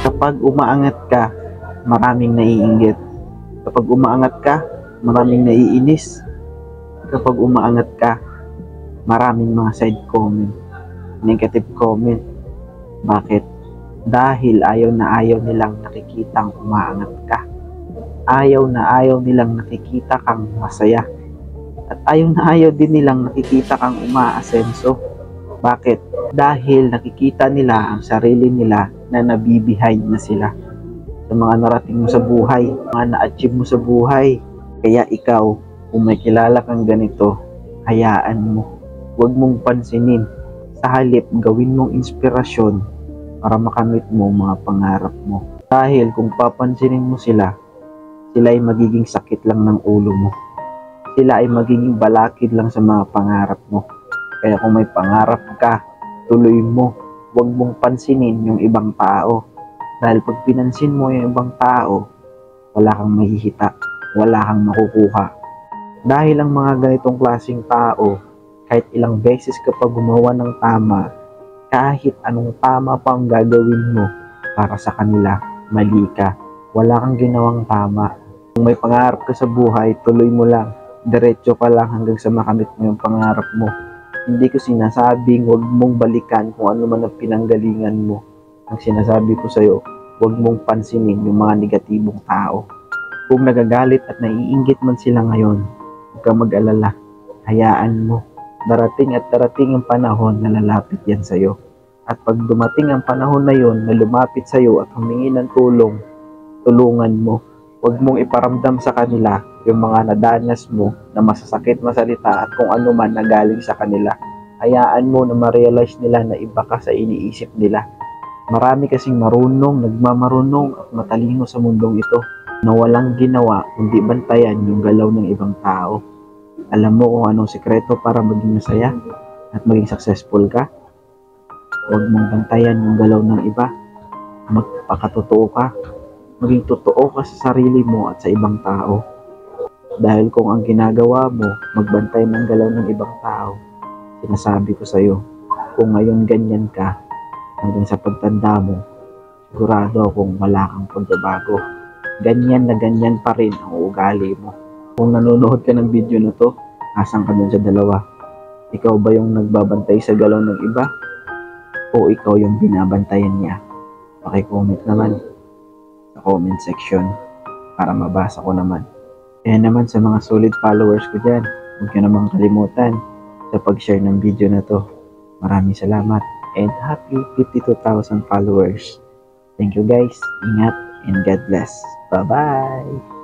Kapag umaangat ka, maraming naiinggit. Kapag umaangat ka, maraming naiinis. Kapag umaangat ka, maraming mga side comment, negative comment. Bakit? Dahil ayaw na ayaw nilang nakikitang umaangat ka. Ayaw na ayaw nilang nakikita kang masaya. At ayaw na ayaw din nilang nakikita kang umaasenso. Bakit? Dahil nakikita nila ang sarili nila na nabibehind na sila sa mga narating mo sa buhay, mga na-achieve mo sa buhay. Kaya ikaw, kung may kilala kang ganito, hayaan mo. Huwag mong pansinin. Sa halip, gawin mong inspirasyon para makamit mo mga pangarap mo. Dahil kung papansinin mo sila, sila ay magiging sakit lang ng ulo mo. Sila ay magiging balakid lang sa mga pangarap mo. Kaya kung may pangarap ka, tuloy mo. Huwag mong pansinin yung ibang tao. Dahil pag pinansin mo yung ibang tao, wala kang mahihita, wala kang makukuha. Dahil ang mga ganitong klaseng tao, kahit ilang beses ka pa gumawa ng tama, kahit anong tama pa ang gagawin mo para sa kanila, mali ka. Wala kang ginawang tama. Kung may pangarap ka sa buhay, tuloy mo lang. Diretso ka lang hanggang sa makamit mo yung pangarap mo. Hindi ko sinasabing huwag mong balikan kung ano man ang pinanggalingan mo. Ang sinasabi ko sa'yo, huwag mong pansinin yung mga negatibong tao. Kung nagagalit at naiinggit man sila ngayon, huwag kang mag-alala. Hayaan mo. Darating at darating ang panahon na lalapit yan sa'yo. At pag dumating ang panahon na yon na lumapit sa'yo at humingi ng tulong, tulungan mo. Huwag mong iparamdam sa kanila yung mga nadanas mo na masasakit masalita at kung ano man na galing sa kanila. Hayaan mo na ma-realize nila na iba ka sa iniisip nila. Marami kasing marunong, nagmamarunong at matalino sa mundong ito na walang ginawa kundi bantayan yung galaw ng ibang tao. Alam mo kung anong sekreto para maging masaya at maging successful ka? Huwag mong bantayan yung galaw ng iba. Magpakatotoo ka. Maging totoo ka sa sarili mo at sa ibang tao. Dahil kung ang ginagawa mo, magbantay ng galaw ng ibang tao, sinasabi ko sa'yo, kung ngayon ganyan ka, hanggang sa pagtanda mo, sigurado akong wala kang pagbabago. Ganyan na ganyan pa rin ang ugali mo. Kung nanonood ka ng video na to, asan ka dun sa dalawa? Ikaw ba yung nagbabantay sa galaw ng iba? O ikaw yung binabantayan niya? Paki-comment naman sa comment section para mabasa ko naman. Kaya naman sa mga solid followers ko dyan, huwag nyo namang kalimutan sa pag-share ng video na to. Maraming salamat and happy 52,000 followers. Thank you guys. Ingat and God bless. Bye-bye.